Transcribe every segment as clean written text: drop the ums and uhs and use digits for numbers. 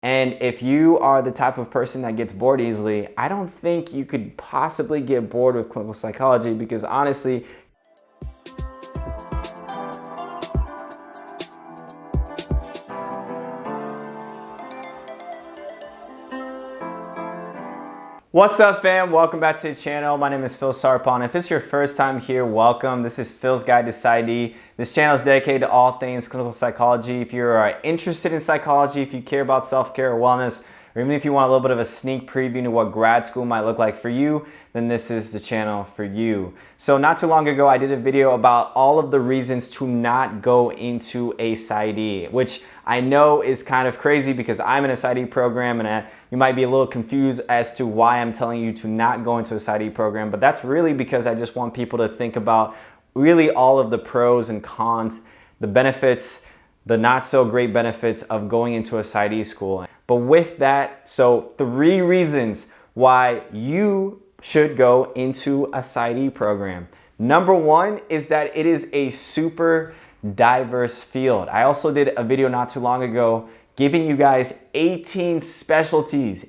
And if you are the type of person that gets bored easily, I don't think you could possibly get bored with clinical psychology, because honestly, what's up fam? Welcome back to the channel. My name is Phil Sarpon. If it's your first time here, welcome. This is Phil's Guide to PsyD. This channel is dedicated to all things clinical psychology. If you're interested in psychology, if you care about self-care or wellness, or even if you want a little bit of a sneak preview into what grad school might look like for you, then this is the channel for you. So not too long ago, I did a video about all of the reasons to not go into a PsyD, which I know is kind of crazy because I'm in a PsyD program, and you might be a little confused as to why I'm telling you to not go into a PsyD program, but that's really because I just want people to think about really all of the pros and cons, the benefits, the not so great benefits of going into a PsyD school. But with that, so 3 reasons why you should go into a PsyD program. Number 1 is that it is a super diverse field. I also did a video not too long ago giving you guys 18 specialties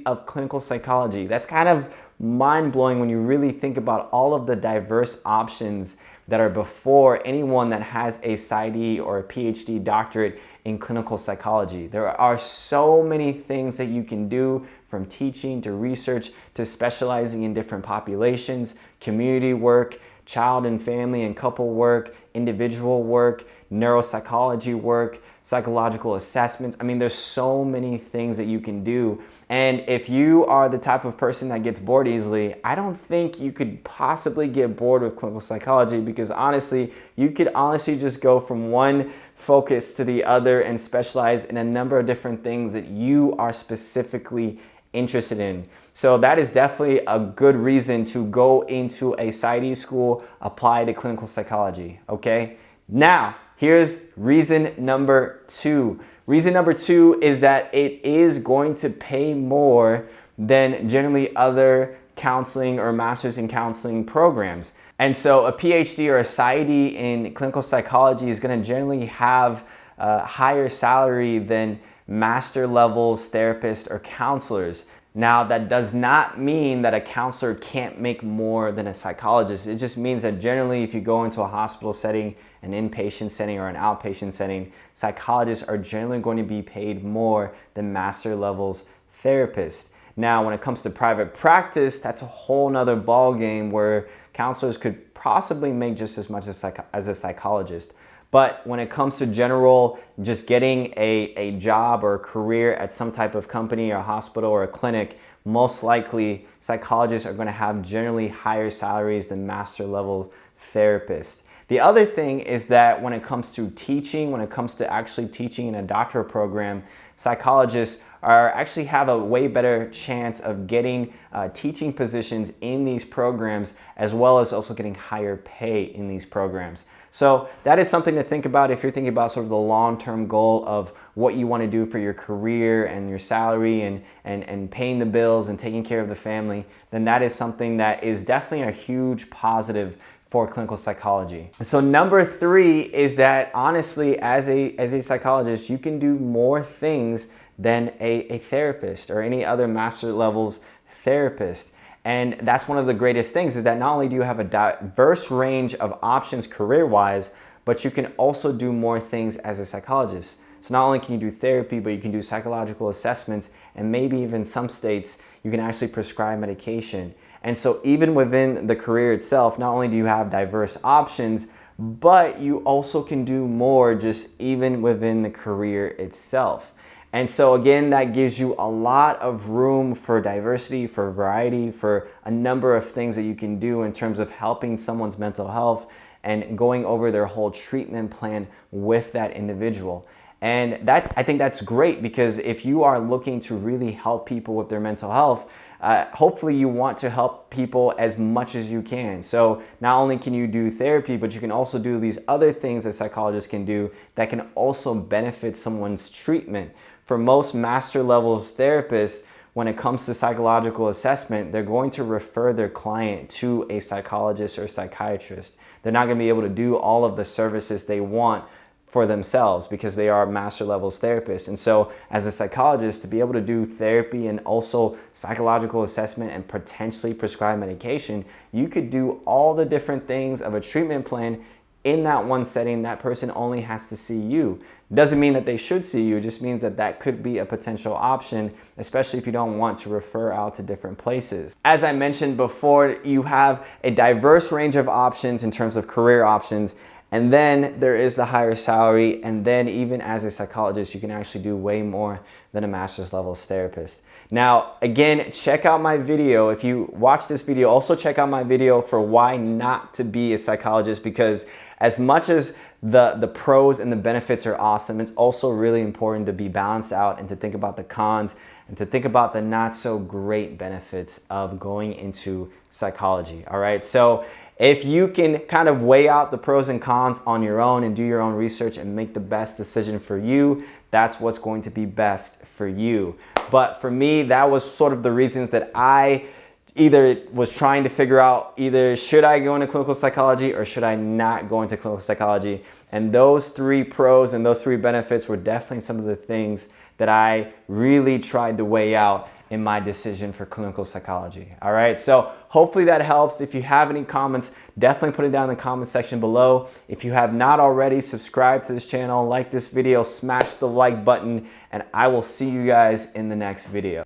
of clinical psychology. That's kind of mind-blowing when you really think about all of the diverse options that are before anyone that has a PsyD or a PhD doctorate in clinical psychology. There are so many things that you can do, from teaching to research to specializing in different populations, community work, child and family and couple work, individual work, neuropsychology work, psychological assessments. I mean, there's so many things that you can do. And if you are the type of person that gets bored easily, I don't think you could possibly get bored with clinical psychology, because honestly, you could honestly just go from one focus to the other and specialize in a number of different things that you are specifically interested in. So that is definitely a good reason to go into a PsyD school, apply to clinical psychology, okay? Now, here's reason number 2. Reason number 2 is that it is going to pay more than generally other counseling or master's in counseling programs. And so a PhD or a PsyD in clinical psychology is going to generally have a higher salary than master levels therapists or counselors. Now, that does not mean that a counselor can't make more than a psychologist. It just means that generally, if you go into a hospital setting, an inpatient setting, or an outpatient setting, psychologists are generally going to be paid more than master levels therapists. Now, when it comes to private practice, that's a whole nother ball game where counselors could possibly make just as much as a psychologist. But when it comes to general, just getting a job or a career at some type of company or hospital or a clinic, most likely psychologists are going to have generally higher salaries than master level therapists. The other thing is that when it comes to teaching, when it comes to actually teaching in a doctoral program, psychologists actually have a way better chance of getting teaching positions in these programs, as well as also getting higher pay in these programs. So that is something to think about if you're thinking about sort of the long-term goal of what you want to do for your career and your salary and paying the bills and taking care of the family. Then that is something that is definitely a huge positive for clinical psychology. So number 3 is that honestly, as a psychologist, you can do more things than a therapist or any other master levels therapist. And that's one of the greatest things, is that not only do you have a diverse range of options career-wise, but you can also do more things as a psychologist. So not only can you do therapy, but you can do psychological assessments, and maybe even some states you can actually prescribe medication. And so even within the career itself, not only do you have diverse options, but you also can do more just even within the career itself. And so again, that gives you a lot of room for diversity, for variety, for a number of things that you can do in terms of helping someone's mental health and going over their whole treatment plan with that individual. And I think that's great, because if you are looking to really help people with their mental health, hopefully you want to help people as much as you can. So not only can you do therapy, but you can also do these other things that psychologists can do that can also benefit someone's treatment. For most master levels therapists, when it comes to psychological assessment, they're going to refer their client to a psychologist or psychiatrist. They're not going to be able to do all of the services they want for themselves because they are master levels therapists. And so as a psychologist, to be able to do therapy and also psychological assessment and potentially prescribe medication, you could do all the different things of a treatment plan in that one setting. That person only has to see you. Doesn't mean that they should see you, it just means that that could be a potential option, especially if you don't want to refer out to different places. As I mentioned before, you have a diverse range of options in terms of career options. And then there is the higher salary. And then even as a psychologist, you can actually do way more than a master's levels therapist. Now, again, check out my video. If you watch this video, also check out my video for why not to be a psychologist, because as much as the pros and the benefits are awesome, it's also really important to be balanced out and to think about the cons and to think about the not so great benefits of going into psychology. All right. So if you can kind of weigh out the pros and cons on your own and do your own research and make the best decision for you, that's what's going to be best for you. But for me, that was sort of the reasons that I either was trying to figure out either should I go into clinical psychology or should I not go into clinical psychology. And those three pros and those three benefits were definitely some of the things that I really tried to weigh out in my decision for clinical psychology. All right, so hopefully that helps. If you have any comments, definitely put it down in the comment section below. If you have not already, subscribe to this channel, like this video, smash the like button, and I will see you guys in the next video.